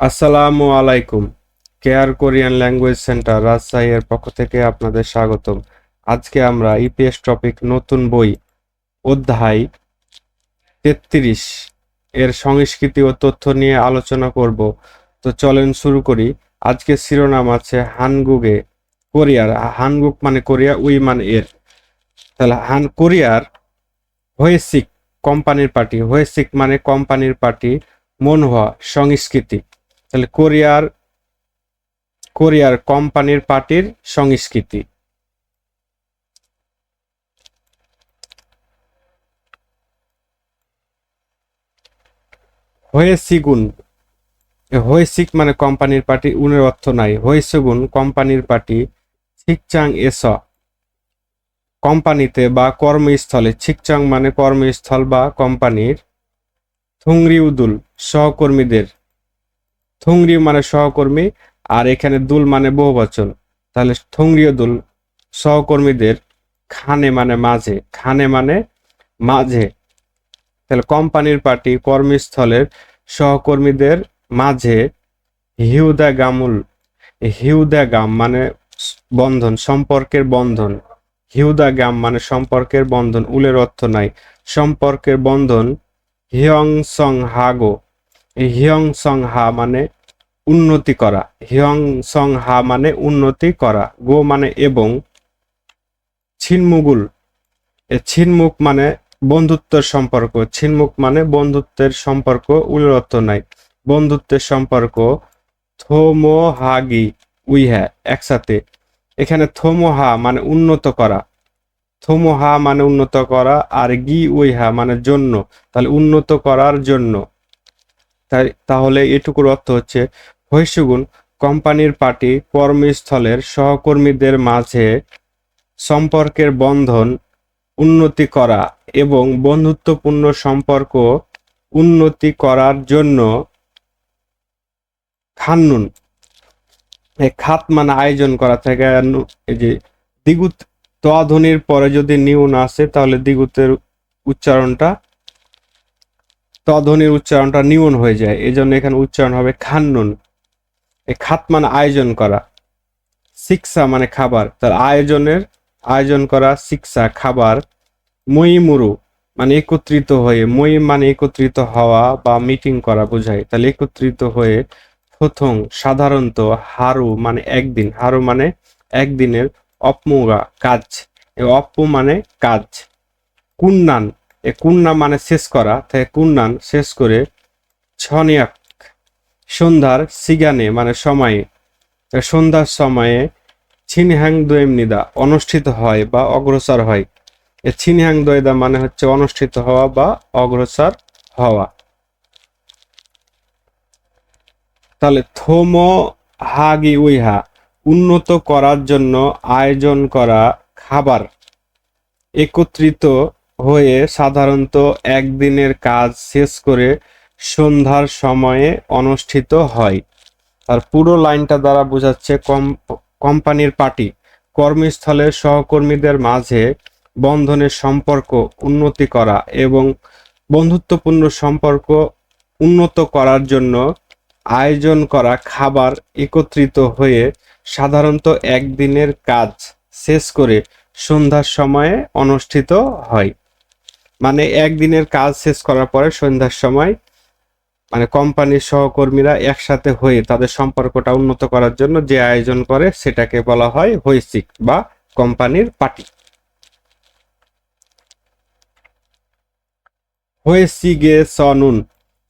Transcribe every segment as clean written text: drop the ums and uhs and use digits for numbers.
আসসালামু আলাইকুম। Care Korean language centre Rajshahi এর পক্ষ থেকে আপনাদের স্বাগতম। আজকে আমরা ইপিএস টপিক নতুন বই অধ্যায় 33 এর সংস্কৃতি ও তথ্য নিয়ে আলোচনা করব। তো চলেন শুরু করি। আজকের শিরোনাম আছে হানগুগে কোরিয়ার। হানগুক মানে কোরিয়া, উই মানে এর। তাহলে কোরিয়ার হোয়েসিক কোম্পানির পার্টি, হোয়েসিক মানে কোম্পানির পার্টি, মনহোয়া সংস্কৃতি। তাহলে কোরিয়ার কোরিয়ার কোম্পানির পার্টির সংস্কৃতি। হোয়েসিগুন, হোয়েসিক মানে কোম্পানির পার্টি, উনের অর্থ নাই। হোয়েসিগুন কোম্পানির পার্টি, ছিকচাং এস কোম্পানিতে বা কর্মস্থলে, ছিকচাং মানে কর্মস্থল বা কোম্পানির, থুংরিউদুল সহকর্মীদের, থুংরি মানে সহকর্মী, আর এখানে দুল মানে বহুবচন। তাহলে থুংরিউদুল সহকর্মীদের, খানে মানে মাঝে, খানে মানে মাঝে। তাহলে কোম্পানির পার্টি কর্মস্থলের সহকর্মীদের মাঝে হিউদাগামুল, হিউদাগাম মানে বন্ধন, সম্পর্কের বন্ধন। হিউদাগাম মানে সম্পর্কের বন্ধন, উলের অর্থ নাই। সম্পর্কের বন্ধন হিয়ংসং হাগো। এই হিয়ংসং হা মানে উন্নতি করা, হিয়ংসং হা মানে উন্নতি করা, গো মানে এবং, ছিনমুগুল, এ ছিনমুখ মানে বন্ধুত্বের সম্পর্ক, ছিনমুখ মানে বন্ধুত্বের সম্পর্ক, উলের অর্থ নাই। বন্ধুত্বের সম্পর্ক থোমোহাগি উইহা একসাথে। এখানে থোমোহা মানে উন্নত করা, থোমোহা মানে উন্নত করা, আর গি উইহা মানে জন্য। তাহলে উন্নত করার জন্য। তাহলে এটুকুর অর্থ হচ্ছে হৈসুগুন কোম্পানির পার্টি কর্মস্থলের সহকর্মীদের মাঝে সম্পর্কের বন্ধন উন্নতি করা এবং বন্ধুত্বপূর্ণ সম্পর্ক উন্নতি করার জন্য খান্নুন, এই খাত মানে আয়োজন করা থেকে, এই যে দ্বিগুত ধ্বনির পরে যদি নিউন আসে তাহলে দ্বিগুতের উচ্চারণটা, ধ্বনির উচ্চারণটা নিউন হয়ে যায়, এই জন্য এখানে উচ্চারণ হবে খান্নুন। এই খাত মানে আয়োজন করা, শিক্ষা মানে খাবার, তার আয়োজনের, আয়োজন করা, শিক্ষা খাবার। মইমুরু মানে একত্রিত হয়ে, মই মানে একত্রিত হওয়া বা মিটিং করা বোঝায়। তাহলে একত্রিত হয়ে। প্রথম সাধারণত, হারু মানে একদিন, হারু মানে একদিনের, অপমুগা কাজ, এ অপ্পু মানে কাজ। কুন্নান, এ কুন্না মানে শেষ করা, তাই কুন্নান শেষ করে। ছনিয়াক সন্ধ্যার, সিগানে মানে সময়ে, সন্ধ্যার সময়ে। ছিনহ্যাং দোয়েমনিদা অনুষ্ঠিত হয় বা অগ্রসর হয়। এ ছিনহ্যাং দোয়েদা মানে হচ্ছে অনুষ্ঠিত হওয়া বা অগ্রসর হওয়া। তাহলে থোমো হাগি উইহা উন্নত করার জন্য আয়োজন করা খাবার, একত্রিত হয়ে সাধারণত একদিনের কাজ শেষ করে সন্ধ্যার সময়ে অনুষ্ঠিত হয়। আর পুরো লাইনটা দ্বারা বোঝাচ্ছে কোম্পানির পার্টি কর্মস্থলের সহকর্মীদের মাঝে বন্ধনের সম্পর্ক উন্নতি করা এবং বন্ধুত্বপূর্ণ সম্পর্ক উন্নত করার জন্য আয়োজন করা খাবার একত্রিত হয়ে সাধারণত একদিনের কাজ শেষ করে সন্ধ্যার সময়ে অনুষ্ঠিত হয়। মানে একদিনের কাজ শেষ করার পরে সন্ধ্যার সময়, মানে কোম্পানির সহকর্মীরা একসাথে হয়ে তাদের সম্পর্কটা উন্নত করার জন্য যে আয়োজন করে সেটাকে বলা হয় হৈসিক বা কোম্পানির পার্টি। হোয়েসিগে সনুন,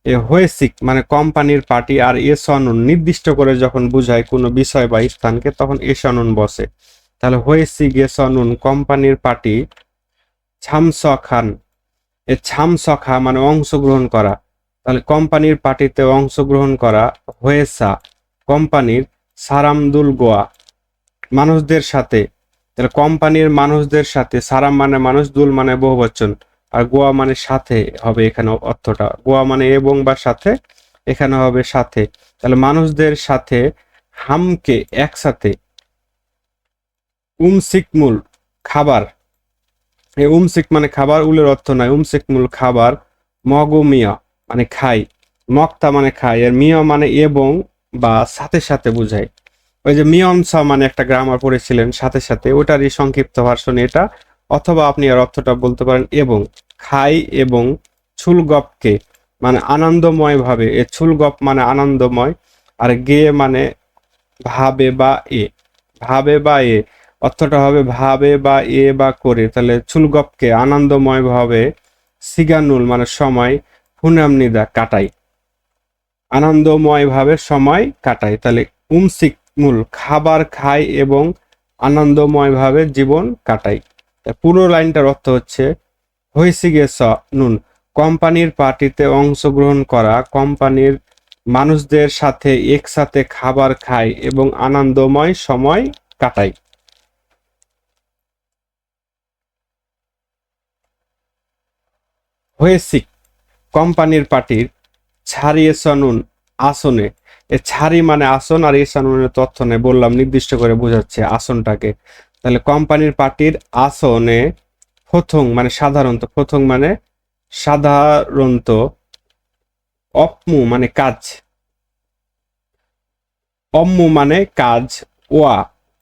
এ হোয়েসিক মানে কোম্পানির পার্টি, আর এ সনুন নির্দিষ্ট করে যখন বোঝায় কোনো বিষয় বা স্থানকে তখন এ সনুন বসে। তাহলে হোয়েসিগে সনুন কোম্পানির পার্টি। ছামসখান, এ ছামসখা মানে অংশগ্রহণ করা, তাহলে কোম্পানির পার্টিতে অংশগ্রহণ করা। হয়েসা কোম্পানির, সারামদুল গোয়া মানুষদের সাথে, তাহলে কোম্পানির মানুষদের সাথে, সারাম মানে মানুষ, দুল মানে বহুবচন, আর গোয়া মানে সাথে হবে এখানে অর্থটা। গোয়া মানে এবং বা সাথে, এখানে হবে সাথে। তাহলে মানুষদের সাথে, হামকে একসাথে। উমসিকমুল খাবার, এই উমসিক মানে খাবার, উলের অর্থ নাই। উমসিকমুল খাবার। মগমিয়া মানে খাই, মক্তা মানে খায়, আর মিয় মানে এবং বা সাথে সাথে বোঝায়। ওই যে মিয়নসা মানে একটা গ্রামার পড়েছিলেন সাথে সাথে, ওটারই সংক্ষিপ্ত ভার্সন এটা। অথবা আপনি এর অর্থটা বলতে পারেন এবং, খাই এবং ছুলগপকে মানে আনন্দময় ভাবে, এ ছুলগপ মানে আনন্দময়, আর গে মানে ভাবে বা এ, ভাবে বা এ, অর্থটা হবে ভাবে বা এ বা করে, তাহলে ছুলগপকে আনন্দময় ভাবে, সিগানুল মানে সময়, হুনামনিদা কাটাই, আনন্দময় ভাবে সময় কাটাই। তাহলে উমসিক মূল খাবার খাই এবং আনন্দময় ভাবে জীবন কাটাই। পুরো লাইনটার অর্থ হচ্ছে হইসিগে স নুন কোম্পানির পার্টিতে অংশগ্রহণ করা, কোম্পানির মানুষদের সাথে একসাথে খাবার খাই এবং আনন্দময় সময় কাটাই। হয়েসিক কোম্পানির পার্টির ছাড়িয়ে সনুন আসনে, এ ছাড়ি মানে আসন, আর এসানুনের তথ্য নেই, বললাম নির্দিষ্ট করে বোঝাচ্ছে আসনটাকে। তাহলে কোম্পানির পার্টির আসনে প্রথম মানে সাধারণত, প্রথম মানে সাধারণত, অপমু মানে কাজ, অম্মু মানে কাজ, ওয়া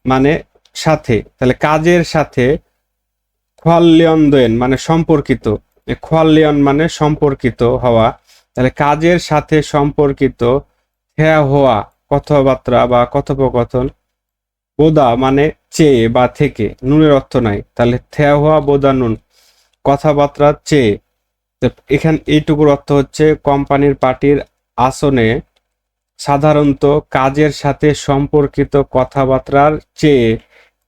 মানে সাথে, তাহলে কাজের সাথে, খোয়াল্লিয়নদেন মানে সম্পর্কিত, খোয়াল্লিয়ন মানে সম্পর্কিত হওয়া, তাহলে কাজের সাথে সম্পর্কিত, হ্যাঁ হওয়া কথাবার্তা বা কথোপকথন, বোদা মানে চেয়ে বা থেকে, নুনের অর্থ নাই, তাহলে থ্যা হওয়া বোদা নুন কথাবার্তা চেয়ে। তো এখানে এইটুকুর অর্থ হচ্ছে কোম্পানির পার্টির আসনে সাধারণত কাজের সাথে সম্পর্কিত কথাবার্তার চেয়ে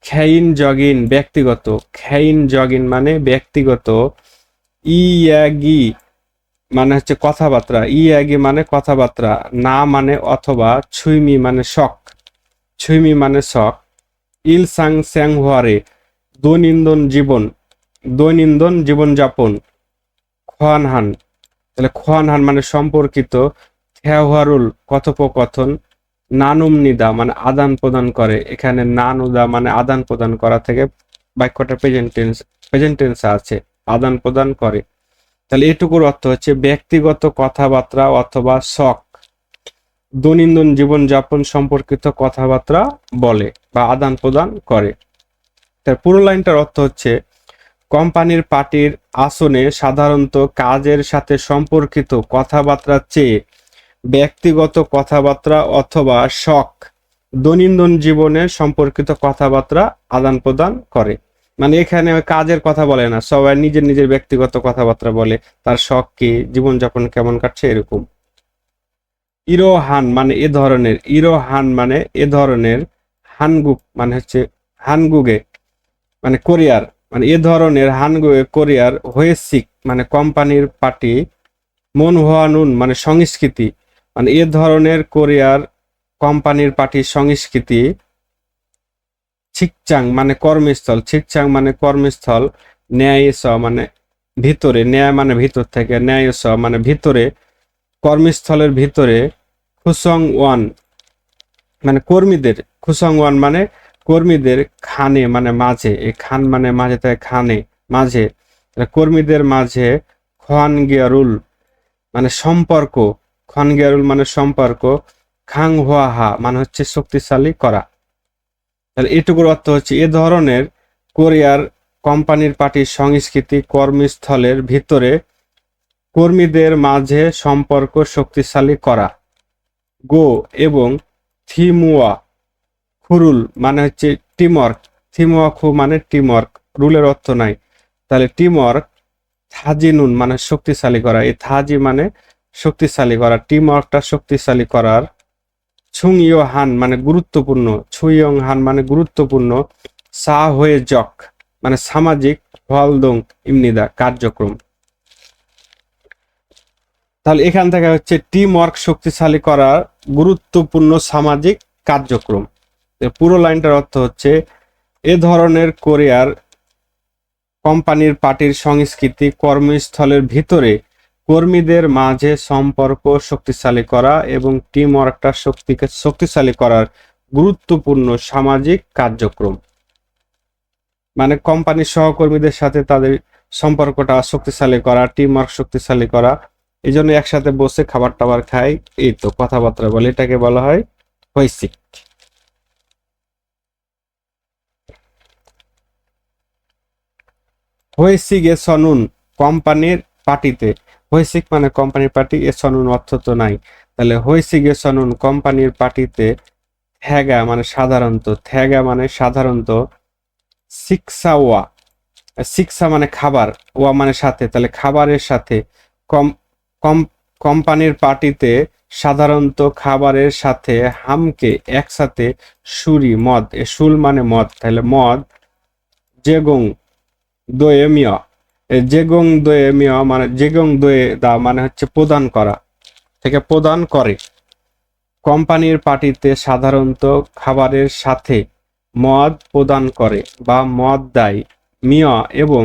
খেইন জগিন ব্যক্তিগত, খেইন জগিন মানে ব্যক্তিগত, ইয়াগি মানে হচ্ছে কথাবার্তা, ইয়াগি মানে কথাবার্তা, না মানে অথবা, ছুইমি মানে শখ, ছুইমি মানে শখ, ইল সাং স্যাং হোয়ারে দৈনন্দিন জীবন, দৈনন্দিন জীবনযাপন, খোয়ানহান, তাহলে খোয়ানহান মানে সম্পর্কিত, থ্যাওয়ারুল কথোপকথন, নানুম নিদা মানে আদান প্রদান করে, এখানে নানুদা মানে আদান প্রদান করা থেকে বাক্যটা প্রেজেন্ট টেন্স আছে, আদান প্রদান করে। তাহলে এটুকুর অর্থ হচ্ছে ব্যক্তিগত কথাবার্তা অথবা শখ, দৈনন্দিন জীবনযাপন সম্পর্কিত কথাবার্তা বলে বা আদান প্রদান করে। তার পুরো লাইনটার অর্থ হচ্ছে কোম্পানির পার্টির আসনে সাধারণত কাজের সাথে সম্পর্কিত কথাবার্তার চেয়ে ব্যক্তিগত কথাবার্তা অথবা শখ, দৈনন্দিন জীবনে সম্পর্কিত কথাবার্তা আদান প্রদান করে। মানে এখানে কাজের কথা বলে না, সবাই নিজের নিজের ব্যক্তিগত কথাবার্তা বলে, তার শখ কি, জীবনযাপন কেমন কাটছে এরকম। ইরোহান মানে এ ধরনের, ইরোহান মানে এ ধরনের, হানগুক মানে হচ্ছে হানগুগে মানে কোরিয়ার, মানে এ ধরনের হানগুগে কোরিয়ার, হোয়েসিক মানে কোম্পানির পার্টি, মনহুয়ানুন মানে সংস্কৃতি, মানে এ ধরনের কোরিয়ার কোম্পানির পার্টির সংস্কৃতি, ছিকচাং মানে কর্মস্থল, ছিকচাং মানে কর্মস্থল, ন্যায়স মানে ভিতরে, ন্যায় মানে ভিতর থেকে, ন্যায়স মানে ভিতরে, কর্মস্থলের ভিতরে, খুসং ওয়ান মানে কর্মীদের, খুসং ওয়ান মানে কর্মীদের, খানে মানে মাঝে, এই খান মানে মাঝে তাই খানে মাঝে, কর্মীদের মাঝে, খোয়ানগিয়ারুল মানে সম্পর্ক, খনগিয়ারুল মানে সম্পর্ক, খাং হোয়াহা মানে হচ্ছে শক্তিশালী করা। তাহলে এটুকুর অর্থ হচ্ছে এ ধরনের কোরিয়ার কোম্পানির পার্টির সংস্কৃতি কর্মস্থলের ভিতরে কর্মীদের মাঝে সম্পর্ক শক্তিশালী করা। গো এবং থিমুয়া খুরুল মানে হচ্ছে টিমওয়ার্ক, থিমুয়া খু মানে টিমওয়ার্ক, রুলের অর্থ নাই, তাহলে টিমওয়ার্ক, থাজিনুন মানে শক্তিশালী করা, এই থাজি মানে শক্তিশালী করা, টিমওয়ার্কটা শক্তিশালী করার, ছুংইও হান মানে গুরুত্বপূর্ণ, ছুইয়ং হান মানে গুরুত্বপূর্ণ, সা হয়ে জক মানে সামাজিক, হলদং ইমনিদা কার্যক্রম। তাহলে এখান থেকে হচ্ছে টিম ওয়ার্ক শক্তিশালী করার গুরুত্বপূর্ণ সামাজিক কার্যক্রম। পুরো লাইনটার অর্থ হচ্ছে এ ধরনের কোরিয়ার কোম্পানির পার্টির সংস্কৃতি কর্মস্থলের ভিতরে কর্মীদের মাঝে সম্পর্ক শক্তিশালী করা এবং টিম ওয়ার্কটা শক্তিশালী করার গুরুত্বপূর্ণ সামাজিক কার্যক্রম। মানে কোম্পানির সহকর্মীদের সাথে তাদের সম্পর্কটা শক্তিশালী করা, টিম ওয়ার্ক শক্তিশালী করা, এই জন্য একসাথে বসে খাবার টাবার খায়, এই তো কথাবার্তা বলে, এটাকে বলা হয় হৈসিক। হৈসিক এ সনুন কোম্পানির পার্টিতে, হৈসিক মানে কোম্পানির পার্টি, এ সনুন অর্থ তো নাই, তাহলে হৈসিক এ সনুন কোম্পানির পার্টিতে থ্যাগা মানে সাধারণত, থ্যাগা মানে সাধারণত, শিক্ষা ওয়া, শিক্ষা মানে খাবার, ওয়া মানে সাথে, তাহলে খাবারের সাথে, কম কম কোম্পানির পার্টিতে সাধারণত খাবারের সাথে, হামকে একসাথে, সুরি মদ, এ সুল মানে মদ, তাহলে মদ, জেগং দোয়ে মিয়া, জেগং দোয়ে মিয়া মানে জেগং দোয়ে দা মানে হচ্ছে প্রদান করা, থেকে প্রদান করে। কোম্পানির পার্টিতে সাধারণত খাবারের সাথে মদ প্রদান করে বা মদ দেয়। মিয়া এবং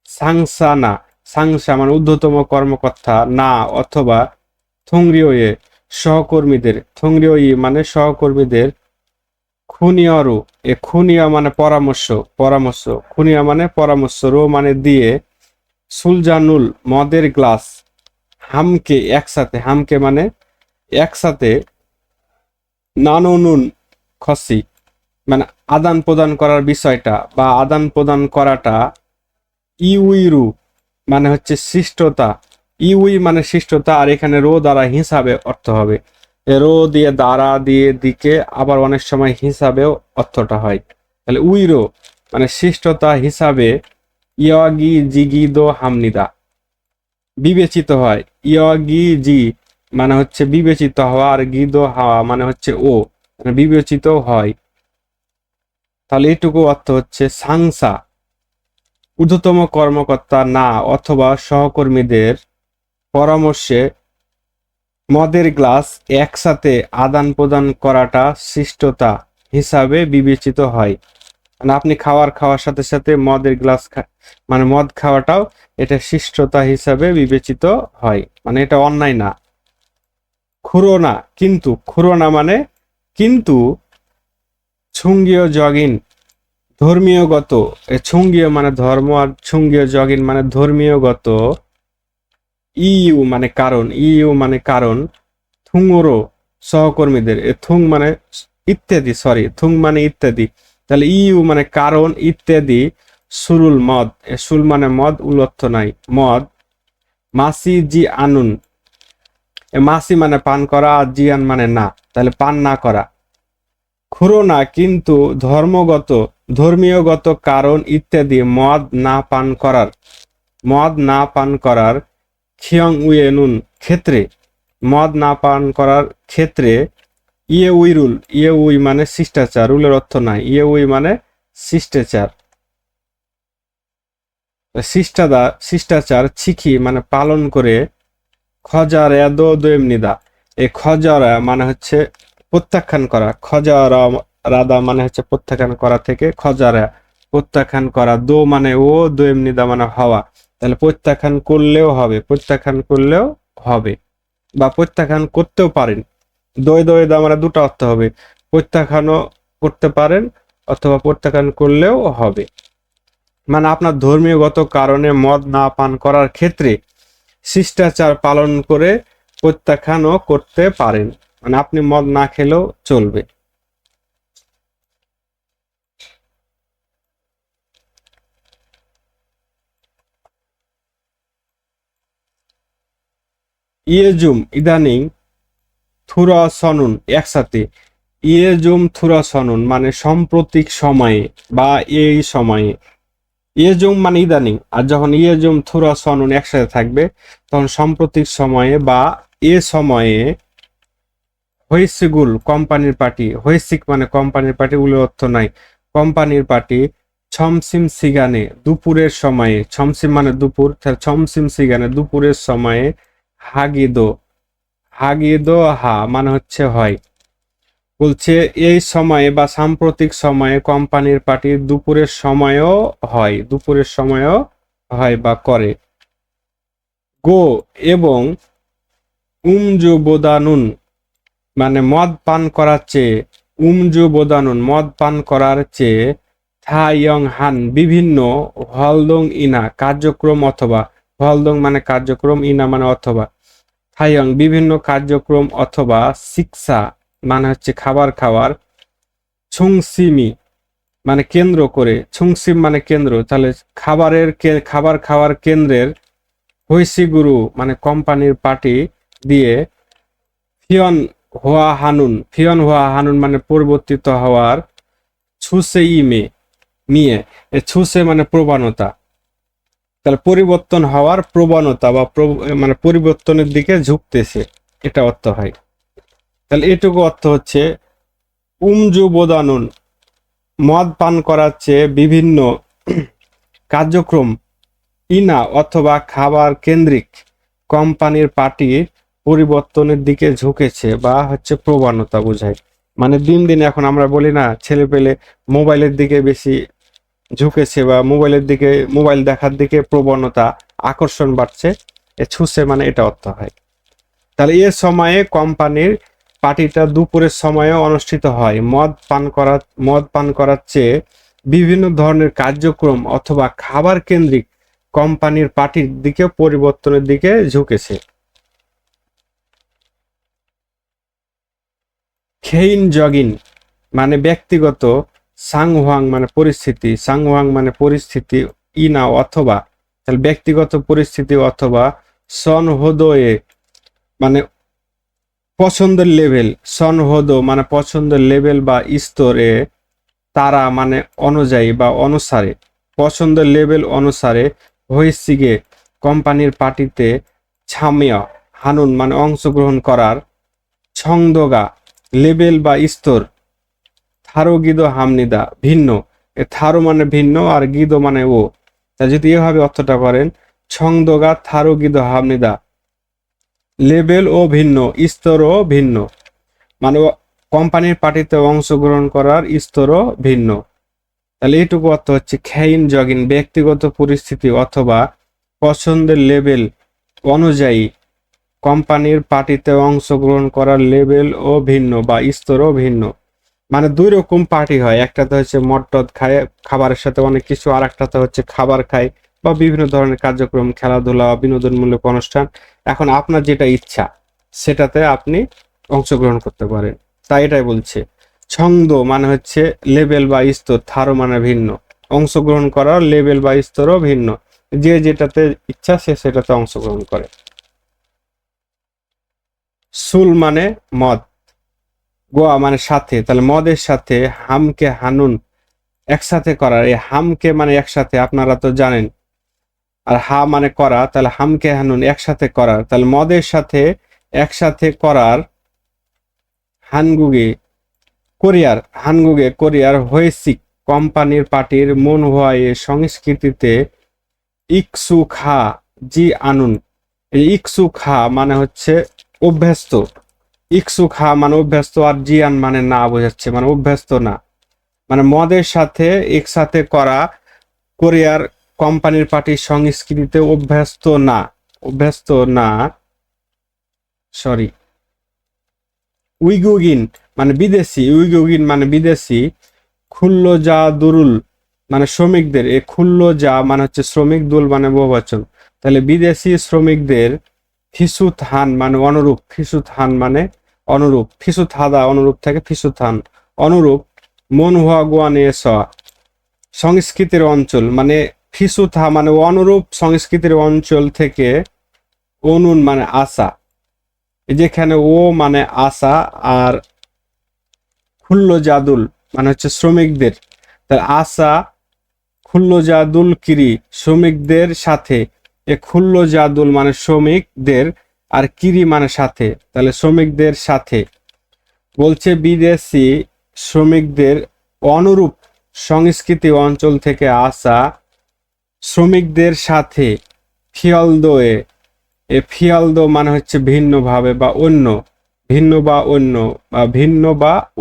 সাংসা না, সাংসা মানে ঊর্ধ্বতম কর্মকর্তা না অথবা থংরিওয়ে সহকর্মীদের, থংরিওই মানে সহকর্মীদের, খুনিয়রু, এ খুনিয়া মানে পরামর্শ, পরামর্শ, খুনিয়া মানে পরামর্শ, রো মানে দিয়ে, সুলজানুল মদের গ্লাস, হামকে একসাথে, হামকে মানে একসাথে, নানুনুন খসি মানে আদান প্রদান করার বিষয়টা বা আদান প্রদান করাটা, ইউইরু মানে হচ্ছে শিষ্টতা, ইউই মানে শিষ্টতা, আর এখানে রো দ্বারা হিসাবে অর্থ হবে, রো দিয়ে দ্বারা দিয়ে দিকে আবার অনেক সময় হিসাবেও অর্থটা হয়, তাহলে উইরো মানে শিষ্টতা হিসাবে, ইয়াগি জিগি দো হামনিদা বিবেচিত হয়, ইয়াগি জি মানে হচ্ছে বিবেচিত হওয়া, আর গিদো হওয়া মানে হচ্ছে ও, মানে বিবেচিত হয়। তাহলে এইটুকু অর্থ হচ্ছে সাংসা ঊর্ধ্বতম কর্মকর্তা না অথবা সহকর্মীদের পরামর্শে মদের গ্লাস একসাথে আদান প্রদান করাটা শিষ্টতা হিসাবে বিবেচিত হয়। মানে আপনি খাওয়ার সাথে সাথে মদের গ্লাস মানে মদ খাওয়াটাও এটা শিষ্টতা হিসাবে বিবেচিত হয়, মানে এটা অন্যায় না। খুরোনা কিন্তু, খুরোনা মানে কিন্তু, ছুঙ্গীয় জগিন ধর্মীয়গত, ছুঙ্গীয় মানে ধর্ম, আর ছুঙ্গীয় জগিন মানে ধর্মীয়গত, ইউ মানে কারণ, ইউ মানে কারণ, থুংরো সহকর্মীদের, এ থুং মানে ইত্যাদি, সরি থুং মানে ইত্যাদি, তাহলে ইউ মানে কারণ ইত্যাদি, সুরুল মদ, এ সুল মানে মদ, উল অর্থ নাই, মদ, মাসি জি আনুন, এ মাসি মানে পান করা, আর জিয়ান মানে না, তাহলে পান না করা। খুরোনা কিন্তু ধর্মগত, ধর্মীয়গত কারণ ইত্যাদি মদ না পান করার, মদ না পান করার, খিয়ং উয়েনুন ক্ষেত্রে, মদ না পান করার ক্ষেত্রে, ইয়ে উইরুল, ইয়ে উই মানে শিষ্টাচার, রুলের অর্থ নাই, ইয়ে উই মানে শিষ্টাচার, শিষ্টাচার ছিখি মানে পালন করে, খজার এদো দোয়েমনিদা, এই খজারা মানে হচ্ছে প্রত্যাখ্যান করা, খজারা রাদা মানে হচ্ছে প্রত্যাখ্যান করা থেকে খজারা প্রত্যাখ্যান করা, দো মানে ও, দোয়েমনিদা মানে হওয়া, তাহলে প্রত্যাখ্যান করলেও হবে, প্রত্যাখ্যান করলেও হবে বা প্রত্যাখ্যান করতেও পারেন। দই দই দা মানে দুটো অর্থ হবে, প্রত্যাখ্যানও করতে পারেন অথবা প্রত্যাখ্যান করলেও হবে। মানে আপনার ধর্মীয়গত কারণে মদ না পান করার ক্ষেত্রে শিষ্টাচার পালন করে প্রত্যাখ্যানও করতে পারেন, মানে আপনি মদ না খেলেও চলবে। ইয়েজুম ইদানিং, থুরা সনুন একসাথে, ইয়েজুম থুরা সনুন মানে সাম্প্রতিক সময়ে বা এই সময়ে, ইয়েজুম মানে ইদানিং, আর যখন ইয়েজুম থুরা সনুন একসাথে থাকবে তখন সাম্প্রতিক সময়ে বা এ সময়ে, হৈসিগুল কোম্পানির পার্টি, হৈসিক মানে কোম্পানির পার্টি, উল্লেখ অর্থ নাই, কোম্পানির পার্টি, ছমসিম সিগানে দুপুরের সময়ে, ছমসিম মানে দুপুর, ছমসিম সিগানে দুপুরের সময়ে, হাগিদো, হাগিদো হা মানে হচ্ছে হয়, বলছে এই সময়ে বা সাম্প্রতিক সময়ে কোম্পানির পার্টি দুপুরের সময়ও হয়, দুপুরের সময়ও হয় বা করে। গো এবং উমজু বোদানুন মানে মদ পান করার চেয়ে, উমজু বোদানুন মদ পান করার চেয়ে, থা ইয়ং হান বিভিন্ন হলদং ইনা কার্যক্রম অথবা হলদং মানে কার্যক্রম, ইনা মানে অথবা, থাইয়ং বিভিন্ন কার্যক্রম অথবা, শিক্ষা মানে হচ্ছে খাবার খাওয়ার, ছুংসিমি মানে কেন্দ্র করে, ছুংসিম মানে কেন্দ্র, তাহলে খাবার খাওয়ার কেন্দ্রের, হইসি গুরু মানে কোম্পানির পার্টি দিয়ে, ফিয়ন হোয়া হানুন মানে পরিবর্তিত হওয়ার, ছুসে ইমে নিয়ে, ছুসে মানে প্রবণতা, তাহলে পরিবর্তন হওয়ার প্রবণতা বা মানে পরিবর্তনের দিকে ঝুঁকতেছে, এটা অর্থ হয়। তাহলে এটুকু অর্থ হচ্ছে উমজু বোদানুন মদ পান করার চেয়ে বিভিন্ন কার্যক্রম, ইনা অথবা খাবার কেন্দ্রিক কোম্পানির পার্টির পরিবর্তনের দিকে ঝুঁকেছে বা হচ্ছে প্রবণতা বোঝায়। মানে দিন দিন এখন আমরা বলি না ছেলে পেলে মোবাইলের দিকে বেশি ঝুঁকেছে বা মোবাইল দেখার দিকে প্রবণতা, আকর্ষণ বাড়ছে, এ ছুঁছে মানে এটা অর্থ হয়। তাহলে এ সময়ে কোম্পানির পার্টিটা দুপুরের সময়ে অনুষ্ঠিত হয়। মদ পান করার চেয়ে বিভিন্ন ধরনের কার্যক্রম অথবা খাবার কেন্দ্রিক কোম্পানির পার্টির দিকে পরিবর্তনের দিকে ঝুঁকেছে। খেইন জগিন মানে ব্যক্তিগত, সাংহুয়াং মানে পরিস্থিতি, ইনা অথবা, তাহলে ব্যক্তিগত পরিস্থিতি অথবা, সনহোদয়ে মানে পছন্দের লেভেল, সনহোদো মানে পছন্দের লেভেল বা স্তরে, তারা মানে অনুযায়ী বা অনুসারে, পছন্দের লেভেল অনুসারে, হইসিগে কোম্পানির পার্টিতে, ছামিয়া হানুন মানে অংশগ্রহণ করার, ছংদগা লেভেল বা স্তর, থারো গিদো হামনিদা ভিন্ন, এ থারো মানে ভিন্ন আর গিদো মানে ও, তা যদি এভাবে অর্থটা করেন, ছংদগা থারো গিদো হামনিদা লেভেল ও ভিন্ন, স্তরও ভিন্ন, মানে কোম্পানির পার্টিতে অংশগ্রহণ করার স্তরও ভিন্ন। তাহলে এইটুকু অর্থ হচ্ছে খেইন জগিন ব্যক্তিগত পরিস্থিতি অথবা পছন্দের লেভেল অনুযায়ী কোম্পানির পার্টিতে অংশগ্রহণ করার লেভেল ও ভিন্ন বা স্তরও ভিন্ন। মানে দুই রকম পার্টি হয়, একটাতে হচ্ছে মদ টদ খায় খাবারের সাথে অনেক কিছু, আর একটাতে হচ্ছে খাবার খায় বা বিভিন্ন ধরনের কার্যক্রম, খেলাধুলা, বিনোদনমূলক অনুষ্ঠান। এখন আপনার যেটা ইচ্ছা সেটাতে আপনি অংশগ্রহণ করতে পারেন। তাই এটাই বলছে ছন্দ মানে হচ্ছে লেভেল বা স্তর, থারো মানে ভিন্ন, অংশগ্রহণ করার লেভেল বা স্তরও ভিন্ন, যে যেটাতে ইচ্ছা সে সেটাতে অংশগ্রহণ করে। সুল মানে মদ, গোয়া মানে সাথে, তাহলে মদের সাথে, হামকে হানুন একসাথে করার, এই হামকে মানে একসাথে আপনারা তো জানেন, আর হা মানে করা, তাহলে হামকে হানুন একসাথে করার, তাহলে মদের সাথে একসাথে করার, হানগুগে কোরিয়ার হয়েসিক কোম্পানির পার্টির মন হওয়ায় সংস্কৃতিতে, ইকসু খা জি আনুন, এই ইকসু খা মানে হচ্ছে অভ্যস্ত, ইকসু খা মানে অভ্যস্ত, আর জিয়ান মানে না বোঝাচ্ছে, মানে অভ্যস্ত না, মানে মদের সাথে একসাথে করা কোরিয়ার কোম্পানির পার্টির সংস্কৃতিতে অভ্যস্ত না, সরি, উইগুগিন মানে বিদেশি, খুল্লো যা দুরুল মানে শ্রমিকদের, এ খুল্লো যা মানে হচ্ছে শ্রমিক, দুল মানে বহুবচন, তাহলে বিদেশি শ্রমিকদের, ফিসুথান মানে অনুরূপ, ফিসুথান মানে অনুরূপ, ফিসুথাদা অনুরূপ থেকে ফিসুথান অনুরূপ, মনহুয়া গোয়ানে সংস্কৃতির অঞ্চল, মানে ফিসুথা মানে অনুরূপ সংস্কৃতির অঞ্চল থেকে, অনুন মানে আশা, যেখানে ও মানে আশা, আর খুল্লো জাদুল মানে হচ্ছে শ্রমিকদের, তার আশা খুল্লো জাদুল কিরি শ্রমিকদের সাথে, এ খুল্লো জাদুল মানে শ্রমিকদের, আর কিরি মানে সাথে, তাহলে শ্রমিকদের সাথে, বলছে বিদেশি শ্রমিকদের অনুরূপ সংস্কৃতি অঞ্চল থেকে আসা শ্রমিকদের সাথে, ফিয়ালদোয়ে, এ ফিয়ালদো মানে হচ্ছে ভিন্নভাবে বা অন্য, ভিন্ন বা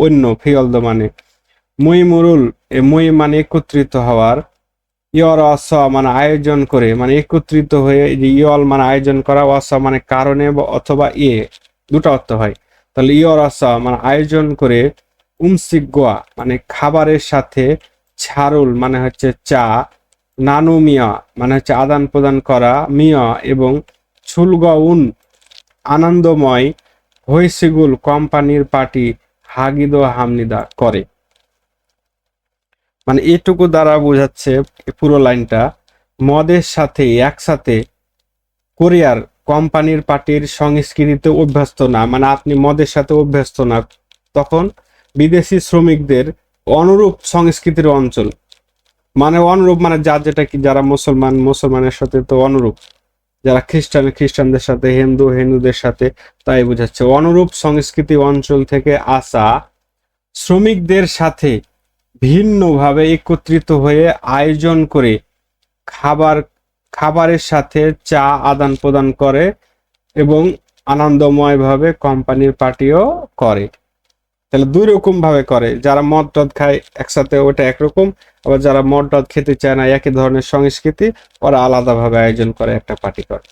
অন্য, ফিয়ালদো মানে, মুইমুরুল, এ মুই মানে একত্রিত হওয়ার, ইয়র অস মানে আয়োজন করে, মানে একত্রিত হয়ে, ইয়ল মানে আয়োজন করা, অস মানে কারণে অথবা দুটো অর্থ হয়, তাহলে ইয়র অস মানে আয়োজন করে, উমসিক গোয়া মানে খাবারের সাথে, ছারুল মানে হচ্ছে চা, নানু মিয়া মানে হচ্ছে আদান প্রদান করা, মিয়া এবং সুলগাউন আনন্দময় হইসিগুল কোম্পানির পার্টি হাগিদ ও হামনিদা করে। মানে এটুকু দ্বারা বোঝাচ্ছে পুরো লাইনটা মদের সাথে একসাথে কোরিয়ার কোম্পানির পার্টির সংস্কৃতিতে অভ্যস্ত না, মানে আপনি মদের সাথে অভ্যস্ত না, তখন বিদেশি শ্রমিকদের অনুরূপ সংস্কৃতির অঞ্চল, মানে অনুরূপ মানে যার যেটা কি, যারা মুসলমানের সাথে তো অনুরূপ, যারা খ্রিস্টানদের সাথে, হিন্দুদের সাথে, তাই বোঝাচ্ছে অনুরূপ সংস্কৃতি অঞ্চল থেকে আসা শ্রমিকদের সাথে ভিন্নভাবে একত্রিত হয়ে আয়োজন করে খাবারের সাথে চা আদান প্রদান করে এবং আনন্দময়ভাবে কোম্পানির পার্টিও করে। তাহলে দুই রকম ভাবে করে, যারা মদ টদ খায় একসাথে ওটা একরকম, আবার যারা মদ টদ খেতে চায় না একই ধরনের সংস্কৃতি, ওরা আলাদাভাবে আয়োজন করে একটা পার্টি করে।